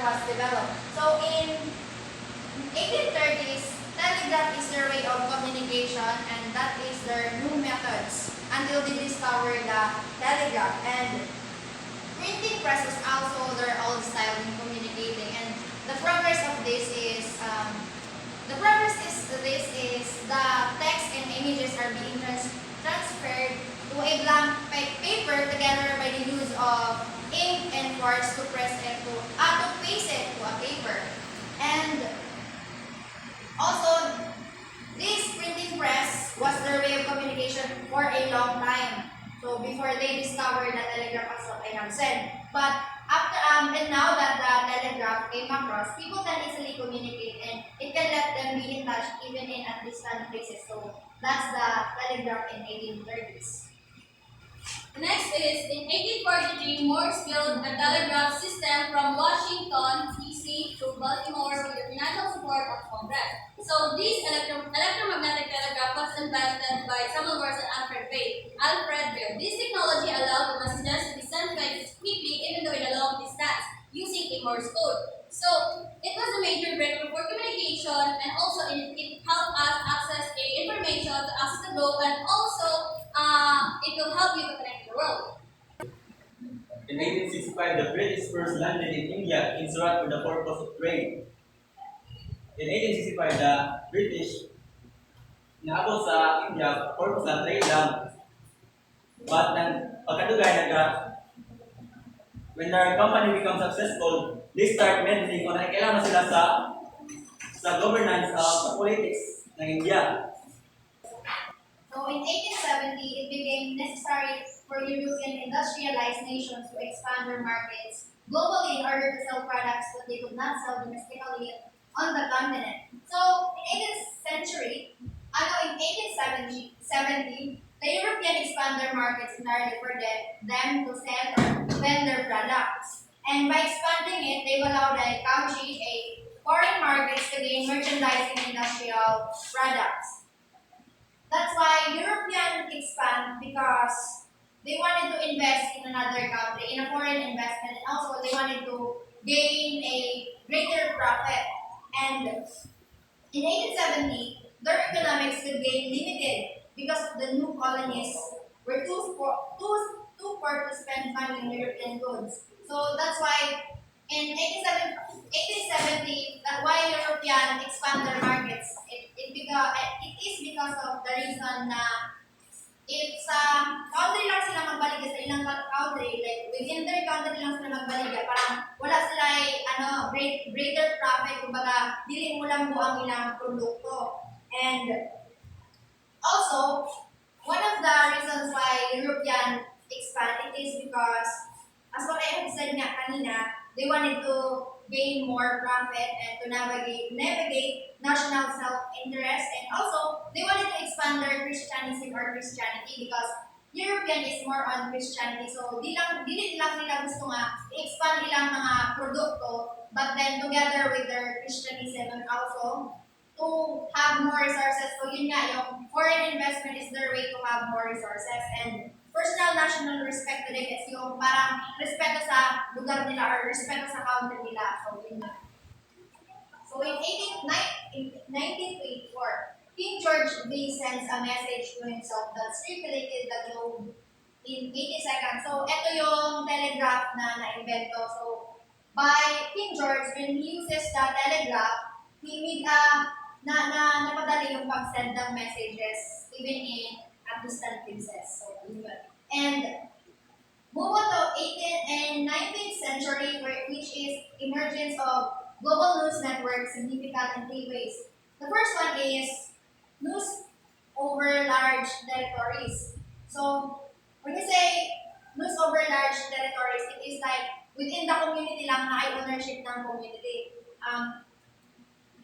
was developed. So in 1830s, telegraph is their way of communication, and that is their new methods until they discovered the telegraph. And printing press was also their old style in communicating. And the progress of this is the text and images are being transferred to a blank paper together by the use of ink and quartz to press it to paste it to a paper. And also, this printing press was their way of communication for a long time. So before they discovered the telegraph, as what I have said. But after and now that the telegraph came across, people can easily communicate and it can let them be in touch even in at distant places. So that's the telegraph in 1830s. Next is, in 1843, Morse built a telegraph system from Washington, D.C. to Baltimore with the financial support of Congress. So this electromagnetic telegraph was invented by Samuel Morse and Alfred Vail. This technology allowed the messages to be sent quickly even though in a long distance using a Morse code. So it was a major breakthrough for communication, and also it helped us access information to access the globe, and also it will help you to connect the world. In 1865, the British first landed in India in Surat for the purpose of trade. In 1865, the British naabot sa India purpose ng trade lang. But pagkadugay when their company becomes successful, they start meddling kung kailangan sila sa governance sa politics ng India. So in 1870, it became necessary for European industrialized nations to expand their markets globally in order to sell products that they could not sell domestically on the continent. So in 1870, the European expand their markets in order for them to sell or vend their products. And by expanding it, they allow the country foreign markets to gain merchandising industrial products. That's why Europeans expand, because they wanted to invest in another country, in a foreign investment, and also they wanted to gain a greater profit. And in 1870, their economics could gain limited because of the new colonies were too poor to spend money on European goods. So that's why in 1870, why Europeans expand their markets. It is because of the reason na if sa country lang sila magbaligya sa ilang country, like within their country lang sila magbaligya, parang wala sila greater profit, kumbaga dili mo lang buang ilang produkto. And also, one of the reasons why European expand, it is because, as what I have said nga kanina, they wanted to gain more profit and to navigate national self-interest, and also they wanted to expand their Christianity because European is more on Christianity. So dili lang nila gusto nga i-expand ilang mga produkto, but then together with their Christianism and also to have more resources. So yun nga, yung foreign investment is their way to have more resources, and personal national respect to them is yung parang respeto sa lugar nila or respeto sa country nila. So yun nga. So in 1924, King George V sends a message to himself that circulated the globe in 80 seconds. So ito yung telegraph na na-invento. So by King George, when he uses the telegraph, he made napadali yung pag-send ng messages even in at distant places. So, and move on to 18th and 19th century, which is emergence of global news networks significant in three ways. The first one is news over large territories. So, when you say news over large territories, it is like within the community lang na ay ownership ng community.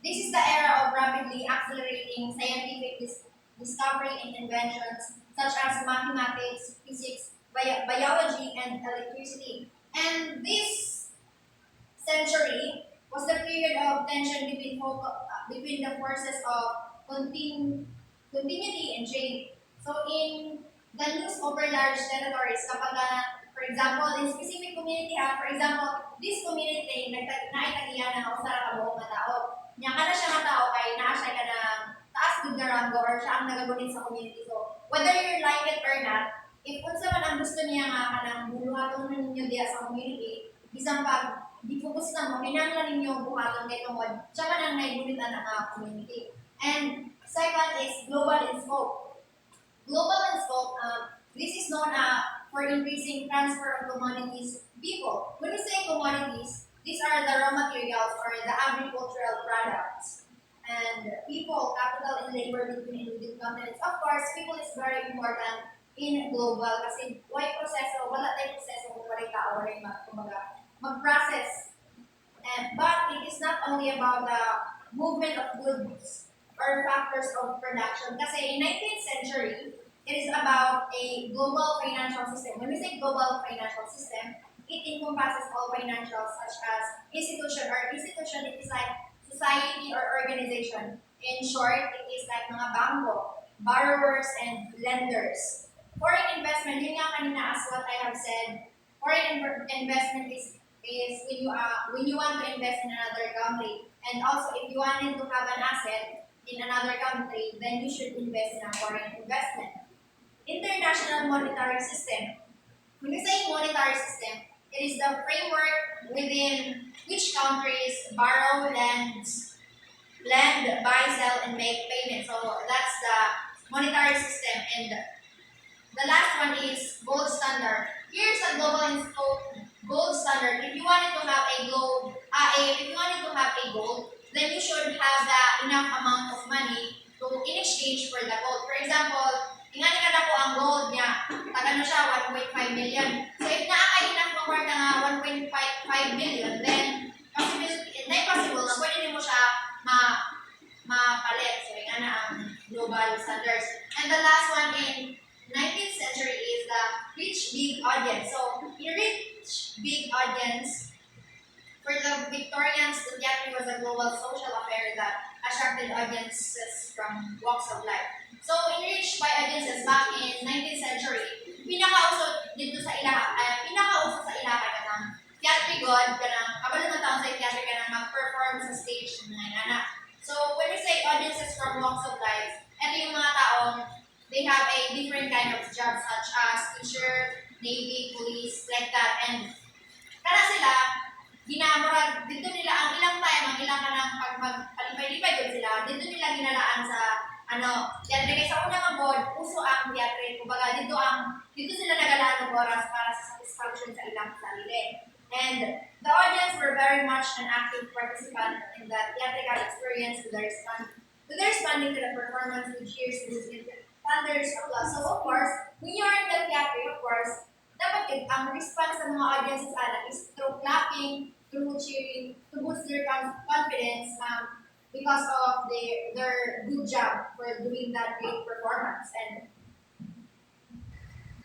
This is the era of rapidly accelerating scientific discovery and inventions such as mathematics, physics, biology, and electricity. And this century was the period of tension between the forces of continuity and change. So in the news over large territories, kapag For example, in specific community ha, for example, this community naitagiya na ako sa kabuok na tao. Nya kana siya nga tao kay naa siya ka ng taas gud nga rango or siya ang nagagunit sa community. So, whether you like it or not, if unsa man ang gusto niya nga kanang buhaton ninyo diya sa community, bisan pag di focus na mo, kinahanglan ninyo buhaton kay tungod siya man ang naigunitan ang community. And second is global in scope. Global in scope, this is known for increasing transfer of commodities people. When we say commodities, these are the raw materials or the agricultural products. And people, capital, and labor between continents. Of course, people is very important in global kasi why proseso, wala tayong proseso kung wala tao, wala mag-process. But it is not only about the movement of goods or factors of production. Kasi in 19th century, it is about a global financial system. When we say global financial system, it encompasses all financials such as institution it is like society or organization. In short, it is like mga bangko, borrowers and lenders. Foreign investment, yun nga kanina as what I have said, foreign investment is when you want to invest in another country. And also, if you wanted to have an asset in another country, then you should invest in a foreign investment. International monetary system. When we say monetary system, it is the framework within which countries borrow, lend, buy, sell, and make payments. So that's the monetary system. And the last one is gold standard. Here's a global in scope gold standard. If you wanted to have a gold, then you should have the enough amount of money in exchange for the gold. For example, tingnan ka po ang gold niya, taga siya 1.5 million. So if enough mo worth nga 1.5 million, then possible na pwede mo siya mapalit. So yan na ang global standards. And the last one in 19th century is the rich big audience. So in rich big audience, for the Victorians, the theater was a global social affair that attracted audiences from walks of life. So, enriched by audiences back in 19th century, pinakauso sa ilaha ka ng theater god, kabalo ng taon sa theater ka ng mag-perform sa stage ng mga anak. So, when we say audiences from walks of life, ito yung mga taong, they have a different kind of jobs such as teacher, navy, police, like that. And kana sila, ginamura, dito nila ang ilang time, ang ilang kanang pag magpalipay-lipay ko sila, dito nila ginalaan sa teatre kay sa unang abod, puso ang teatre, kumbaga dito sila nagalaan ng oras para sa satisfaction sa ilang sarili. And the audience were very much an active participant in the theatrical experience with their responding to the performance with cheers, music, thunders, applause. So of course, when you are in the theatre, of course, dapat ang response ng mga audiences is through clapping, through cheering, to boost their confidence because of their good job for doing that great performance. And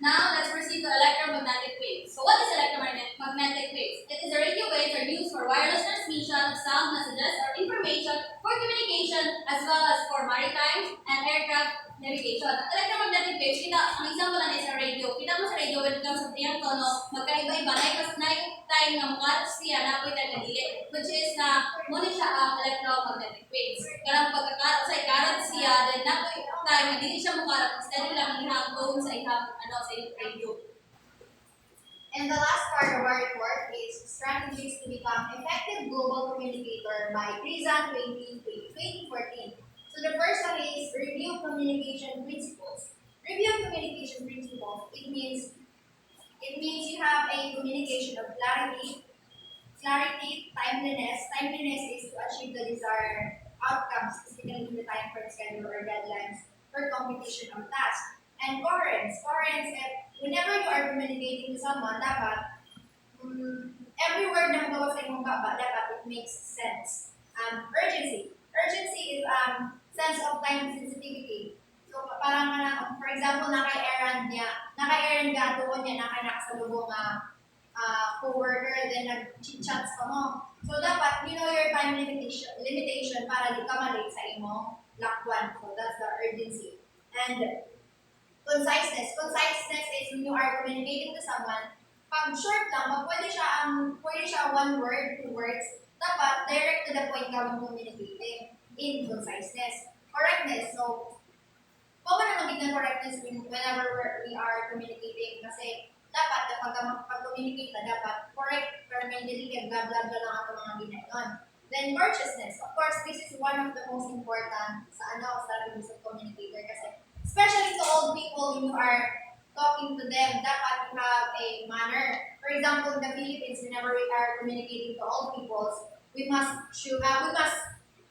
now, let's proceed to electromagnetic waves. So, what is electromagnetic waves? It is a radio waves are used for wireless transmission of sound messages or information for communication as well as for maritime and aircraft navigation. Electromagnetic waves, ang example na sa radio. Kita mo sa radio when it comes to tiyang tono, magkaiba-iba. Time ng mga siya na po tayo nagili, which is na muna siya ang electromagnetic waves. Karang pagkakaroon sa ikarot siya, then na po tayo nagili siya mukarap, instead lang ihang phone sa radio. And the last part of our report is strategies to become effective global communicator by Krizan 2014. So the first one is review communication principles. Review communication principles. It means you have a communication of clarity, timeliness. Timeliness is to achieve the desired outcomes, specifically in the time frame schedule or deadlines for completion of tasks. And coherence. Coherence, whenever you are communicating to someone, dapat every word na magawa sa imong baba, dapat it makes sense. Urgency. Urgency is sense of time sensitivity. So, parang for example, naka-errand ka, tuon niya, naka-nakasalubong co-worker, then nag-chit-chats ka mo. So, dapat, you know your time limitation para di ka malate sa imong lakwan. So, that's the urgency. And conciseness. Conciseness is when you are communicating to someone, pag short lang, pwede siya one word, two words, dapat direct to the point gawin communicating in conciseness. Correctness, so, common na magiging correctness whenever we are communicating kasi dapat kapag pag-communicate na dapat correct, pero may delicate, blah blah blah lang ang mga ginagawa. Then courteousness, of course, this is one of the most important sa strategies of communicator kasi especially to old people when you are talking to them, dapat you have a manner. For example, in the Philippines, whenever we are communicating to old people, we must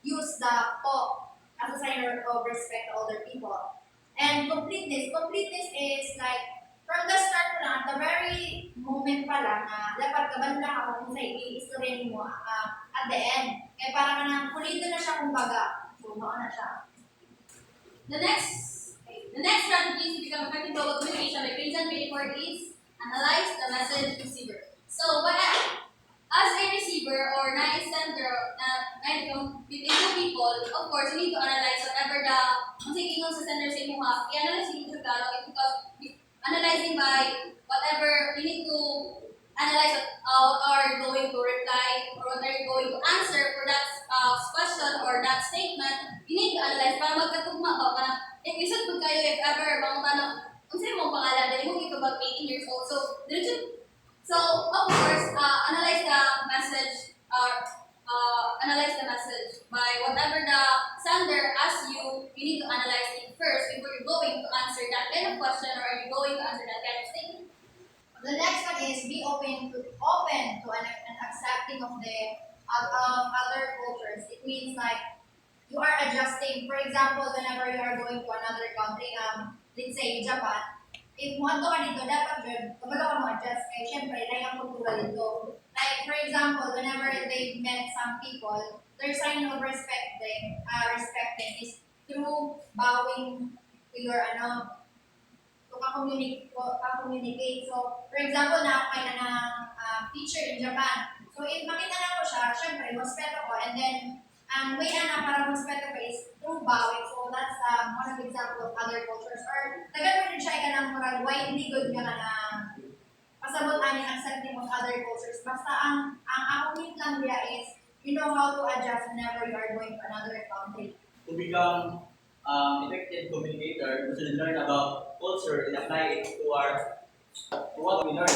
use the po as a sign of respect to older people. And completeness is like from the start na, at the very moment pa lang na dapat kabanda ka kung sa i-istorya mo at the end. Kaya para ka nang pulido na siya kumbaga. So, na siya. The next strategy to become effective global communication by Princeton Paper is analyze the message receiver. So, as a receiver or sender between two people, of course, you need to analyze whatever ang sige sa sender sa inyo i-analyze yung Tagalog because analyzing by whatever you need to analyze what are going to reply or what are you going to answer for that question or that statement. You need to analyze para magkatugma ba para if isod po kayo if ever bang tanong kung sino mong pangalan dahil mo ito about 18 years old so of course analyze the message analyze the message by whatever the sender asks you. You need to analyze it first before you're going to answer that kind of question or are you going to answer that kind of statement. The next one is be open to an accepting of the other cultures. It means like you are adjusting. For example, whenever you are going to another country, let's say Japan, if mo ato ka dito, dapat yun, kapag ka mo adjust, kaya syempre, like ang kultura dito. Like, for example, whenever they met some people, their sign of respecting is through bowing to your, to ka-communicate. So, for example, na-apply na ng teacher in Japan. So, if makita na ko siya, syempre, respeto ko, and then, ang way na para respeto ko is through bowing. So, that's one of the example of other cultures. Or, tagal mo rin siya ka ng murag, widely good ka na pasabot ani accepting of other cultures. Basta ang ako need lang niya is, you know how to adjust whenever you are going to another country. To become effective communicator, we should learn about culture and apply it to what we learn.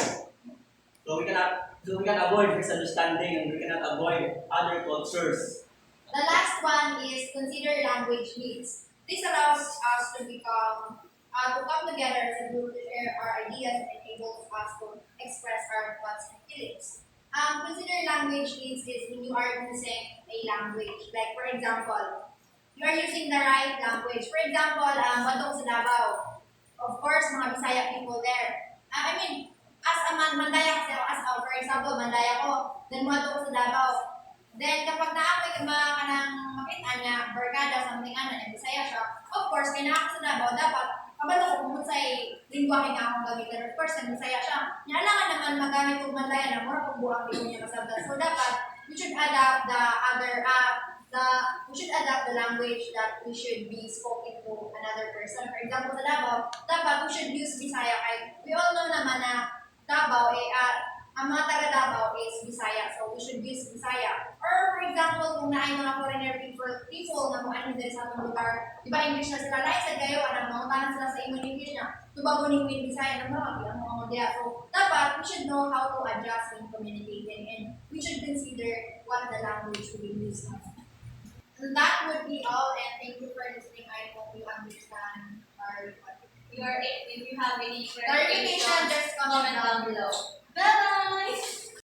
So we can avoid misunderstanding and we cannot avoid other cultures. The last one is consider language needs. This allows us to come together as a group to share our ideas and enables us to express our thoughts and feelings. Consider language needs is when you are using a language. Like for example, you are using the right language. For example, Badong sa Davao. Of course, mga Bisaya people there. As a Mandaya kasi ako, for example, Mandaya ko, then Badong sa Davao. Then, kapag naamoy ka mga kanang makita niya, barkada, something Bisaya siya, of course, kaya sa Davao, dapat, kabalo ko kung sa'y lingwahe nga akong gamitan. Of course, Bisaya siya. Kailangan naman magamit kong Mandaya na mura kung buwang hindi niya kasabda. So, dapat, we should adapt the language that we should be spoken to another person. For example, sa Davao, dapat we should use Bisaya. Kaya we all know naman na Davao, ang mga taga Davao is Bisaya, so we should use Bisaya. Or for example, kung naay mga foreigner people na kung ano din sa atong lugar, di ba English na sila, like sa gayo, mga tanan sila sa imong English na, tubagunin with Bisaya ng mga bilang mga modya. So, dapat we should know how to adjust when communicating and we should consider what the language we use. And that would be all, and thank you for listening. I hope you understand our If you have any clarification, just comment down below. Bye-bye!